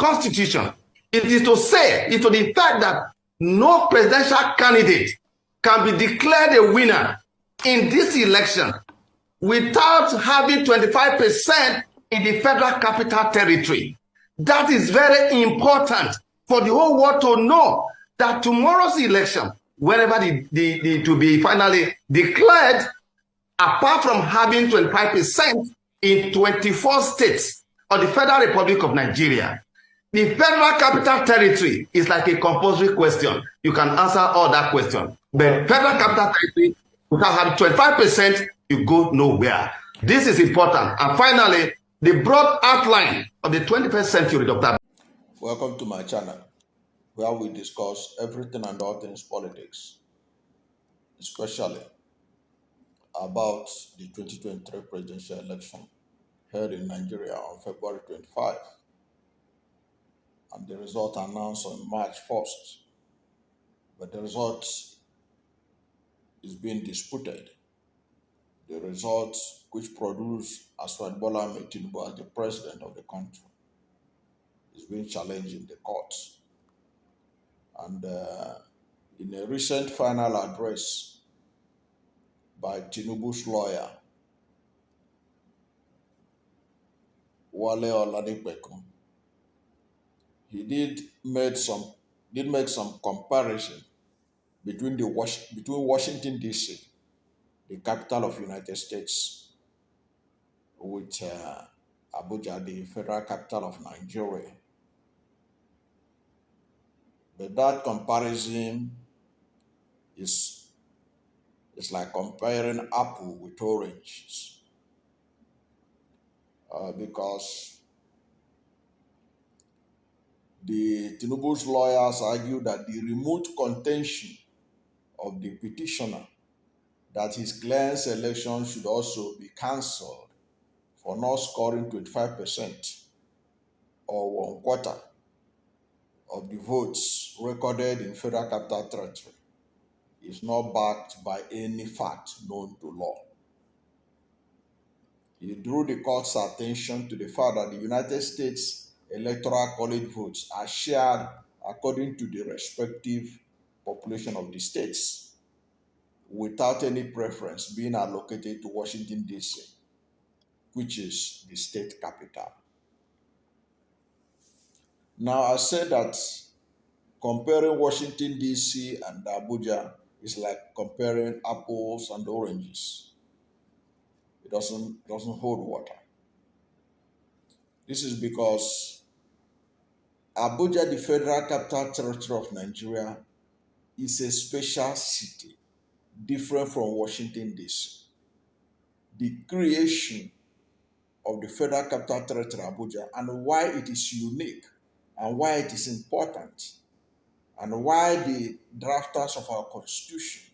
constitution. It is to say, it is to the fact that no presidential candidate can be declared a winner in this election without having 25% in the Federal Capital Territory. That is very important for the whole world to know that tomorrow's election, whenever it will be finally declared, apart from having 25% in 24 states of the Federal Republic of Nigeria, the Federal Capital Territory is like a compulsory question. You can answer all that question. But Federal Capital Territory, without having 25%, you go nowhere. This is important. And finally, the broad outline of the 21st century, Dr. Welcome to my channel, where we discuss everything and all things politics, especially about the 2023 presidential election held in Nigeria on February 25, and the result announced on March 1st. But the result is being disputed. The result, which produced Asiwaju Bola Tinubu as the president of the country, is being challenged in the courts. And in a recent final address by Tinubu's lawyer, Wale Oladipekun, he did make some comparison between Washington DC, the capital of United States, with Abuja, the federal capital of Nigeria. But that comparison is like comparing apple with oranges, because the Tinubu's lawyers argue that the remote contention of the petitioner that his client's election should also be cancelled for not scoring 25% or 1/4 of the votes recorded in Federal Capital Territory is not backed by any fact known to law. He drew the court's attention to the fact that the United States Electoral College votes are shared according to the respective population of the states, without any preference being allocated to Washington DC, which is the state capital. Now, I said that comparing Washington DC and Abuja is like comparing apples and oranges. It doesn't hold water. This is because Abuja, the Federal Capital Territory of Nigeria, is a special city, different from Washington DC. The creation of the Federal Capital Territory, Abuja, and why it is unique, and why it is important, and why the drafters of our constitution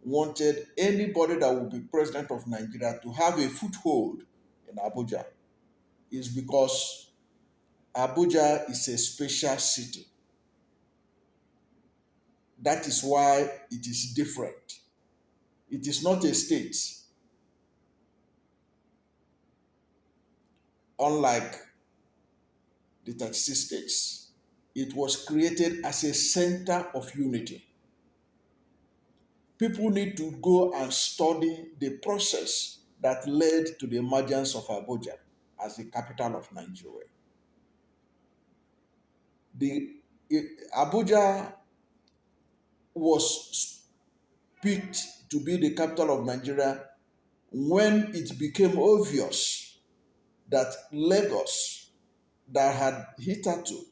wanted anybody that would be president of Nigeria to have a foothold in Abuja, is because Abuja is a special city. That is why it is different. It is not a state. Unlike the 36 states, it was created as a center of unity. People need to go and study the process that led to the emergence of Abuja as the capital of Nigeria. Abuja was picked to be the capital of Nigeria when it became obvious that Lagos, that had hitherto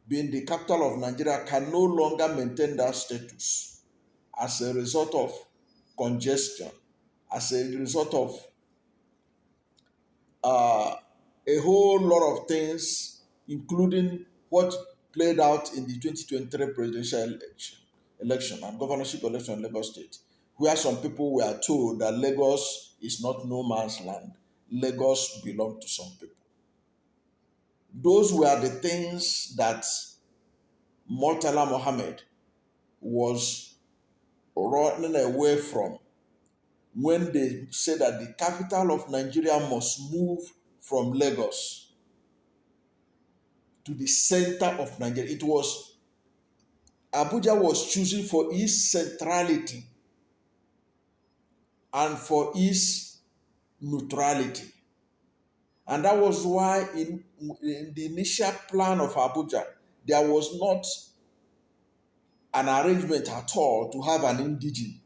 been the capital of Nigeria, can no longer maintain that status as a result of congestion, as a result of a whole lot of things, including what played out in the 2023 presidential election and governorship election in Lagos State, where some people were told that Lagos is not no man's land. Lagos belongs to some people. Those were the things that Murtala Mohammed was running away from when they said that the capital of Nigeria must move from Lagos to the center of Nigeria. It was Abuja was choosing for its centrality and for its neutrality. And that was why in the initial plan of Abuja, there was not an arrangement at all to have an indigene.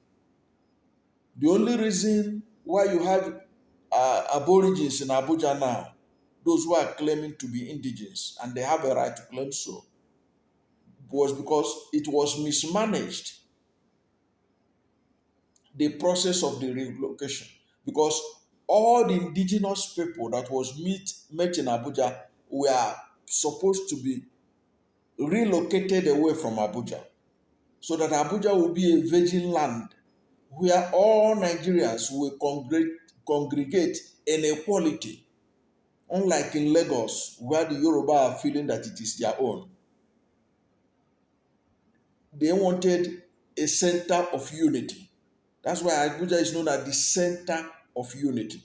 The only reason why you have aborigines in Abuja now, those who are claiming to be indigenous, and they have a right to claim so, was because it was mismanaged, the process of the relocation. Because all the indigenous people that was met in Abuja were supposed to be relocated away from Abuja, so that Abuja will be a virgin land where all Nigerians will congregate in equality, unlike in Lagos, where the Yoruba are feeling that it is their own. They wanted a center of unity. That's why Abuja is known as the center of unity.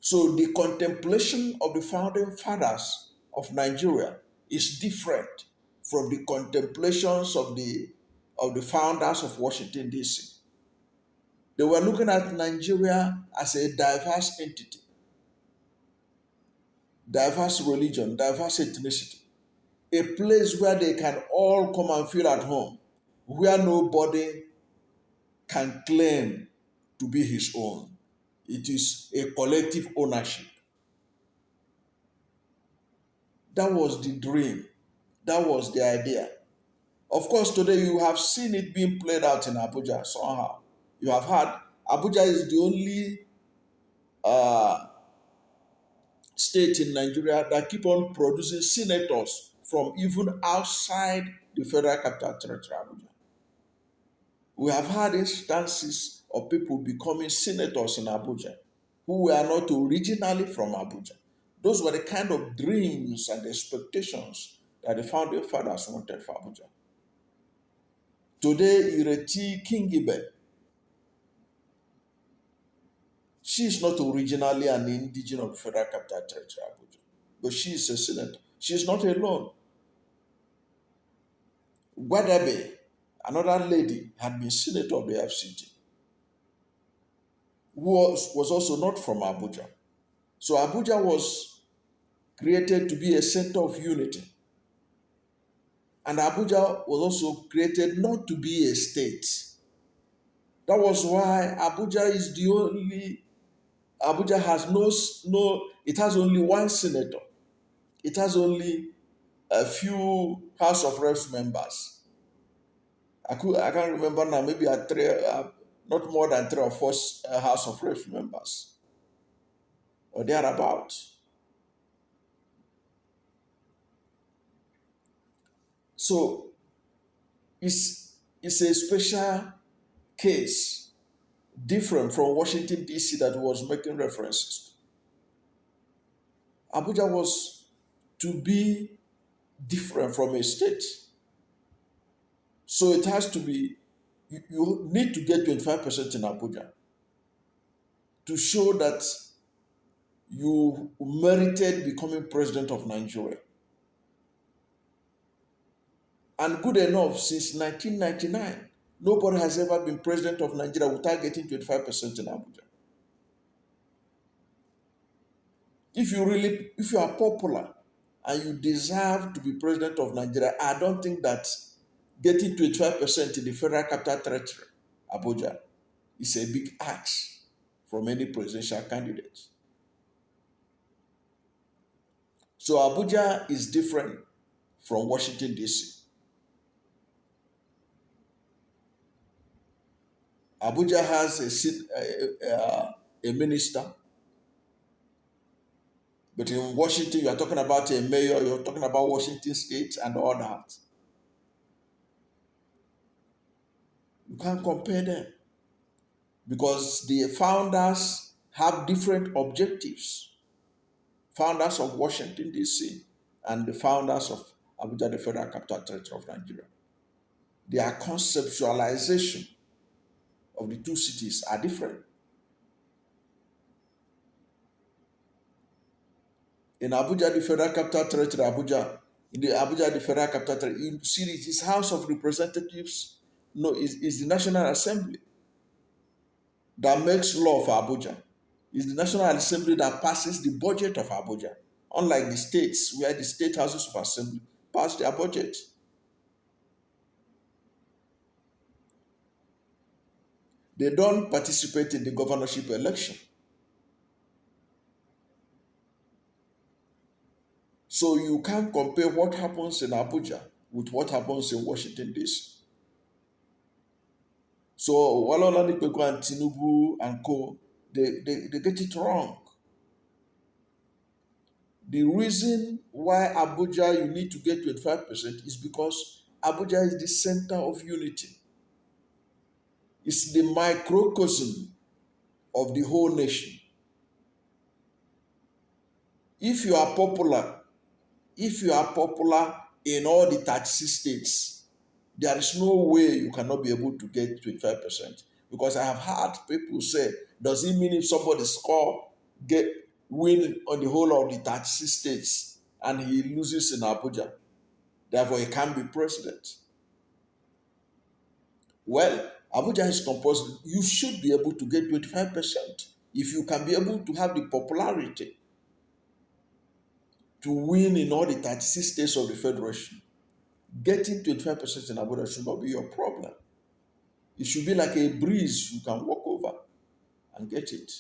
So the contemplation of the founding fathers of Nigeria is different from the contemplations of the founders of Washington DC. They were looking at Nigeria as a diverse entity, diverse religion, diverse ethnicity, a place where they can all come and feel at home, where nobody can claim to be his own. It is a collective ownership. That was the dream. That was the idea. Of course, today you have seen it being played out in Abuja somehow. You have heard Abuja is the only state in Nigeria that keep on producing senators from even outside the Federal Capital Territory, Abuja. We have had instances of people becoming senators in Abuja who were not originally from Abuja. Those were the kind of dreams and expectations that the founding fathers wanted for Abuja. Today, Ireti Kingibe, she is not originally an indigenous of the Federal Capital Territory, Abuja, but she is a senator. She is not alone. Gwadabe, another lady, had been senator of the FCT, who was also not from Abuja. So Abuja was created to be a center of unity. And Abuja was also created not to be a state. That was why Abuja is the only, Abuja has it has only one senator. It has only a few House of Reps members. I can't remember now, maybe not more than 3 or 4 House of Reps members, or thereabout. So it's a special case, different from Washington DC that was making references to. Abuja was to be different from a state. So it has to be, you need to get 25% in Abuja to show that you merited becoming president of Nigeria. And good enough, since 1999, nobody has ever been president of Nigeria without getting 25% in Abuja. If you are popular and you deserve to be president of Nigeria, I don't think that getting 25% in the Federal Capital Territory, Abuja, is a big ask from any presidential candidate. So Abuja is different from Washington DC. Abuja has a minister, but in Washington you are talking about a mayor, you're talking about Washington State and all that. You can't compare them because the founders have different objectives. Founders of Washington DC and the founders of Abuja, the Federal Capital Territory of Nigeria. Their conceptualization of the two cities are different. In Abuja, the Federal Capital Territory, Abuja, in the Abuja, the Federal Capital Territory, you see it is House of Representatives, no, is the National Assembly that makes law for Abuja. It's the National Assembly that passes the budget of Abuja, unlike the states where the state houses of assembly pass their budget. They don't participate in the governorship election. So you can't compare what happens in Abuja with what happens in Washington DC. So Walola Nipeko and Tinubu and co, they get it wrong. The reason why Abuja you need to get 25% is because Abuja is the center of unity. It's the microcosm of the whole nation. If you are popular in all the 36 states, there is no way you cannot be able to get 25%. Because I have heard people say, does it mean if somebody win on the whole of the 36 states and he loses in Abuja, therefore he can't be president? Well, Abuja is composed. You should be able to get 25% if you can be able to have the popularity to win in all the 36 states of the Federation. Getting 25% in Abuja should not be your problem. It should be like a breeze you can walk over and get it.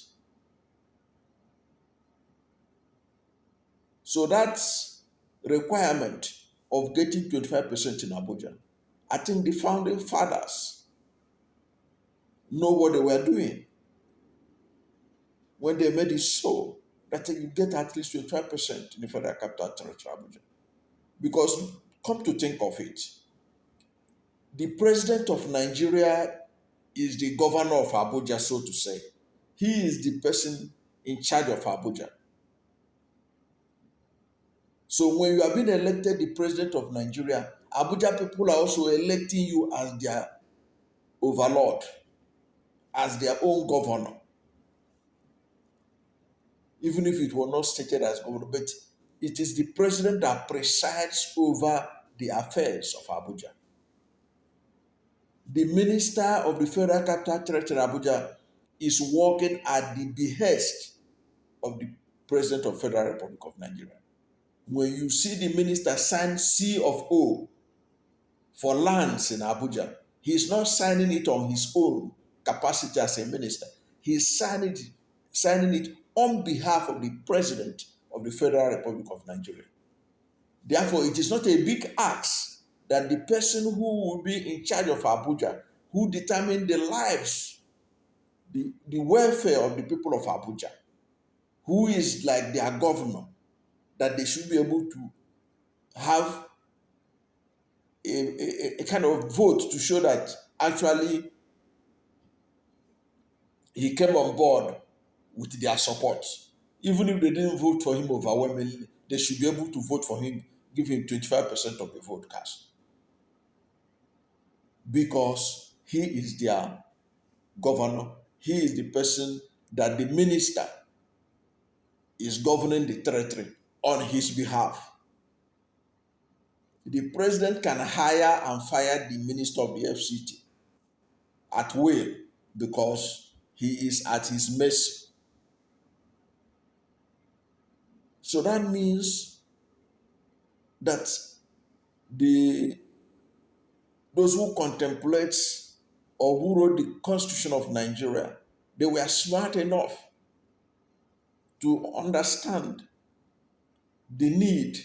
So that's requirement of getting 25% in Abuja. I think the founding fathers know what they were doing when they made it so that you get at least 25% in the Federal Capital Territory, Abuja. Because come to think of it, the president of Nigeria is the governor of Abuja, so to say. He is the person in charge of Abuja. So when you have been elected the president of Nigeria, Abuja people are also electing you as their overlord, as their own governor. Even if it was not stated as governor, but it is the president that presides over the affairs of Abuja. The minister of the Federal Capital Territory, Abuja, is working at the behest of the President of the Federal Republic of Nigeria. When you see the minister sign C of O for lands in Abuja, he's not signing it on his own capacity as a minister. He's signing it on behalf of the President of the Federal Republic of Nigeria. Therefore, it is not a big ask that the person who will be in charge of Abuja, who determine the lives, the welfare of the people of Abuja, who is like their governor, that they should be able to have a kind of vote to show that actually he came on board with their support. Even if they didn't vote for him overwhelmingly, they should be able to vote for him, give him 25% of the vote cast. Because he is their governor, he is the person that the minister is governing the territory on his behalf. The president can hire and fire the minister of the FCT at will because he is at his mercy. So that means that those who contemplate or who wrote the Constitution of Nigeria, they were smart enough to understand the need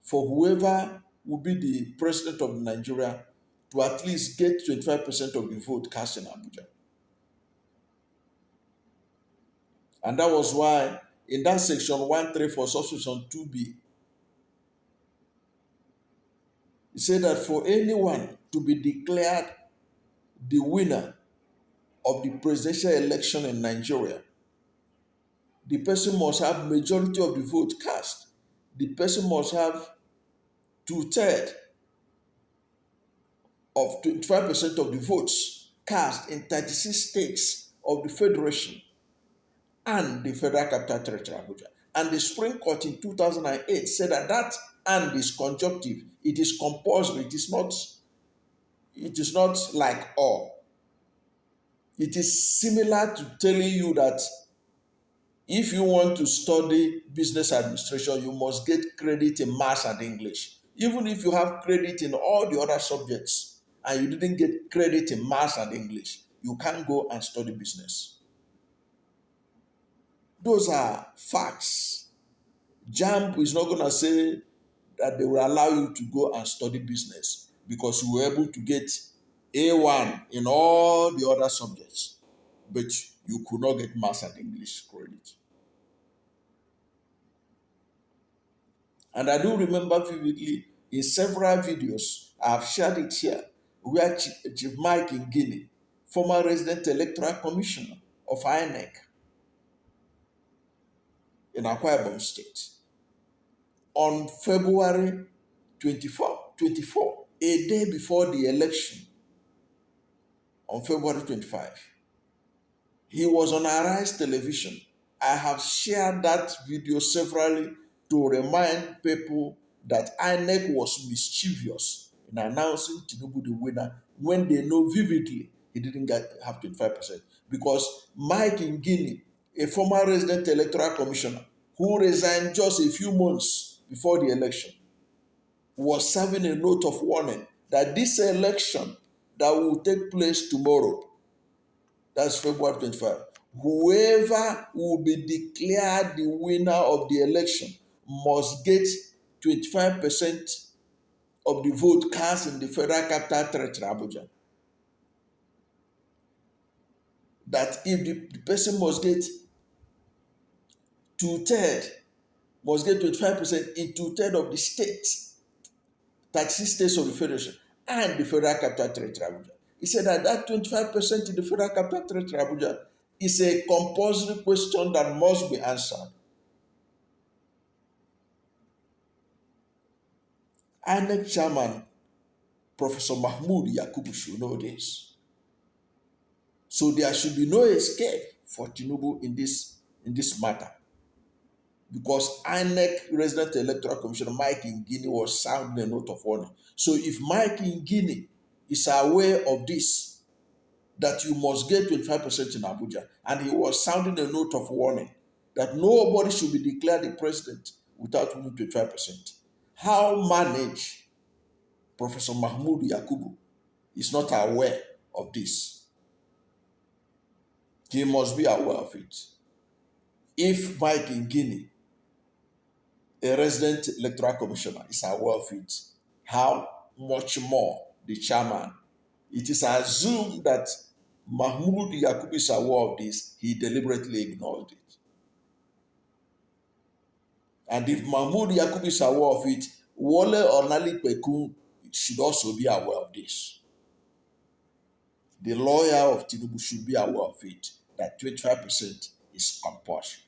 for whoever will be the president of Nigeria to at least get 25% of the vote cast in Abuja. And that was why in that section 134 subsection 2b, it said that for anyone to be declared the winner of the presidential election in Nigeria, the person must have majority of the vote cast. The person must have 2/3 of 25% of the votes cast in 36 states of the Federation and the Federal Capital Territory, Abuja. And the Supreme Court in 2008 said that that and is conjunctive. It is compulsory. It is not like all. It is similar to telling you that if you want to study business administration, you must get credit in maths and English. Even if you have credit in all the other subjects and you didn't get credit in maths and English, you can't go and study business. Those are facts. JAMB is not going to say that they will allow you to go and study business because you were able to get A1 in all the other subjects, but you could not get maths and English credit. And I do remember vividly in several videos, I have shared it here, where Chief Mike Ngini, former resident electoral commissioner of INEC in Akwa Ibom State, on February 24, a day before the election, on February 25, he was on Arise Television. I have shared that video severally to remind people that INEC was mischievous in announcing Tinubu the winner when they know vividly he didn't have 25%. Because Mike Ngini, a former resident electoral commissioner who resigned just a few months before the election, was serving a note of warning that this election that will take place tomorrow, that's February 25, whoever will be declared the winner of the election must get 25% of the vote cast in the Federal Capital Territory, Abuja. That if the person must get must get 25% in two-thirds of the states, 36 states of the Federation, and the Federal Capital Territory, Abuja. He said that 25% in the Federal Capital Territory, Abuja, is a compulsory question that must be answered. INEC chairman, Professor Mahmoud Yakubu, should know this. So there should be no escape for Tinubu in this matter. Because INEC resident electoral commissioner Mike Ngini was sounding a note of warning. So if Mike Ngini is aware of this, that you must get 25% in Abuja, and he was sounding a note of warning that nobody should be declared the president without winning 25%, how manage Professor Mahmoud Yakubu is not aware of this? He must be aware of it. If Mike Ngini, a resident electoral commissioner, is aware of it, how much more the chairman? It is assumed that Mahmoud Yakubu is aware of this, he deliberately ignored it. And if Mahmoud Yakubu is aware of it, Wole Onalipeku should also be aware of this. The lawyer of Tinubu should be aware of it, that 25% is compulsory.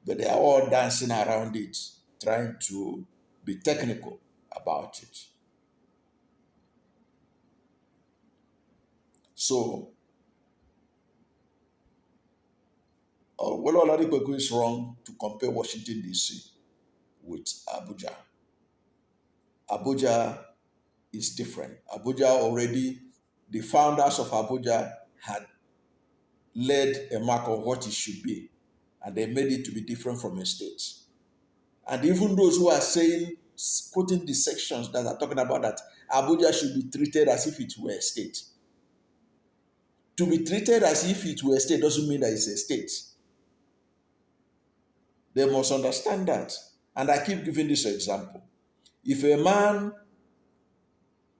But they are all dancing around it, trying to be technical about it. So, Wole Onalipeku is wrong to compare Washington DC with Abuja. Abuja is different. Abuja already, the founders of Abuja had laid a mark on what it should be, and they made it to be different from a state. And even those who are saying, quoting the sections that are talking about that Abuja should be treated as if it were a state. To be treated as if it were a state doesn't mean that it's a state. They must understand that. And I keep giving this example. If a man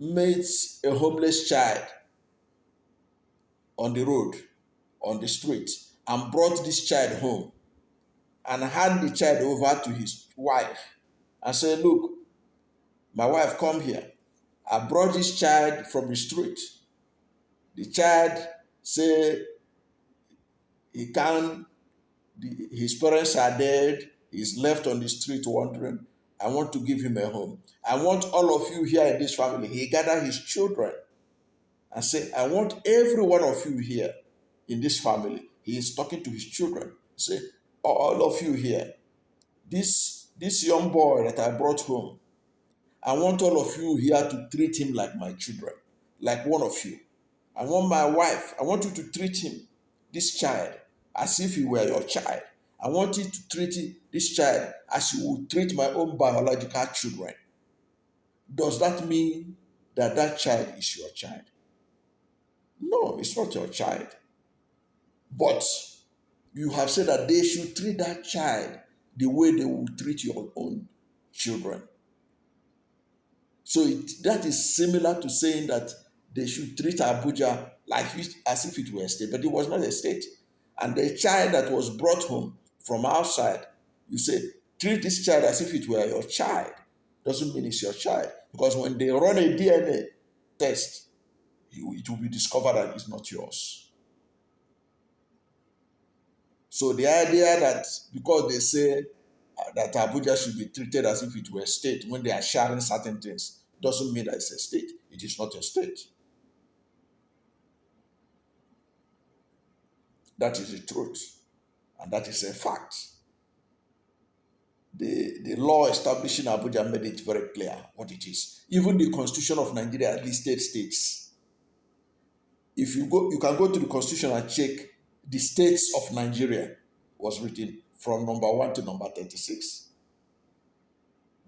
meets a homeless child on the road, on the street, and brought this child home and hand the child over to his wife and say, look, my wife, come here. I brought this child from the street. The child say he can't, his parents are dead, he's left on the street wandering. I want to give him a home. I want all of you here in this family. He gathered his children and said, I want every one of you here in this family. He is talking to his children. Say, all of you here, this young boy that I brought home, I want all of you here to treat him like my children, like one of you. I want my wife, I want you to treat him, this child, as if he were your child. I want you to treat this child as you would treat my own biological children. Does that mean that that child is your child? No, it's not your child. But you have said that they should treat that child the way they will treat your own children. So that is similar to saying that they should treat Abuja as if it were a state, but it was not a state. And the child that was brought home from outside, you say, treat this child as if it were your child. Doesn't mean it's your child. Because when they run a DNA test, it will be discovered that it's not yours. So the idea that because they say that Abuja should be treated as if it were a state when they are sharing certain things doesn't mean that it's a state. It is not a state. That is the truth. And that is a fact. The law establishing Abuja made it very clear what it is. Even the Constitution of Nigeria listed states. If you go, you can go to the Constitution and check the states of Nigeria was written from number 1 to number 36.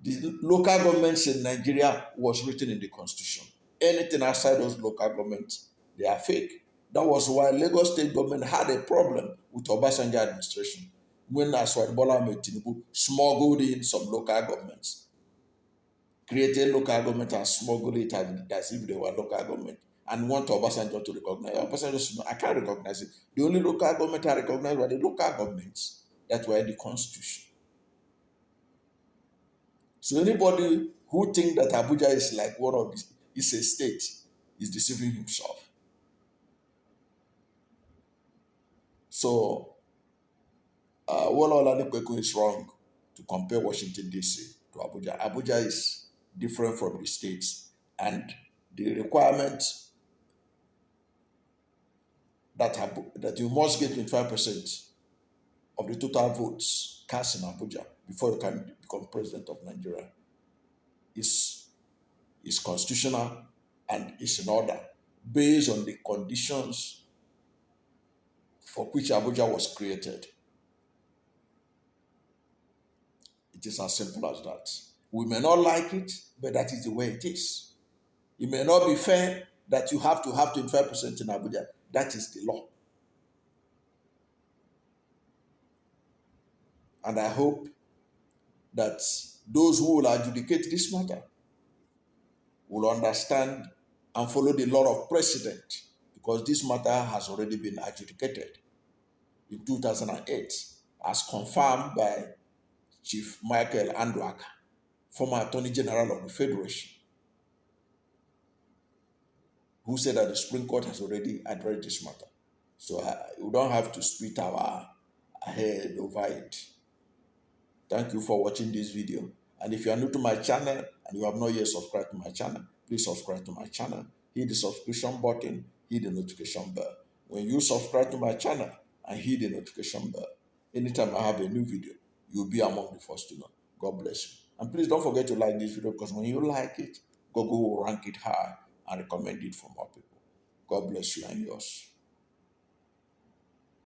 The local governments in Nigeria was written in the Constitution. Anything outside those local governments, they are fake. That was why Lagos state government had a problem with Obasanjo administration when Asiwaju Bola Ahmed Tinubu smuggled in some local governments, created local government and smuggled it as if they were local government, and want Obasanjo to recognize. Obasanjo said, no, I can't recognize it. The only local government I recognize were the local governments that were in the Constitution. So anybody who thinks that Abuja is like one of these, is a state, is deceiving himself. So, Bola Olanipekun is wrong to compare Washington DC to Abuja. Abuja is different from the states, and the requirement that you must get 25% of the total votes cast in Abuja before you can become president of Nigeria is constitutional and is in order based on the conditions for which Abuja was created. It is as simple as that. We may not like it, but that is the way it is. It may not be fair that you have to have 25% in Abuja. That is the law. And I hope that those who will adjudicate this matter will understand and follow the law of precedent, because this matter has already been adjudicated in 2008 as confirmed by Chief Michael Andwaka, former Attorney General of the Federation, who said that the Supreme Court has already addressed this matter. So we don't have to split our head over it. Thank you for watching this video. And if you are new to my channel and you have not yet subscribed to my channel, please subscribe to my channel. Hit the subscription button, hit the notification bell. When you subscribe to my channel and hit the notification bell, anytime I have a new video, you'll be among the first to know. God bless you. And please don't forget to like this video, because when you like it, Google will rank it high and recommend it for more people. God bless you and yours.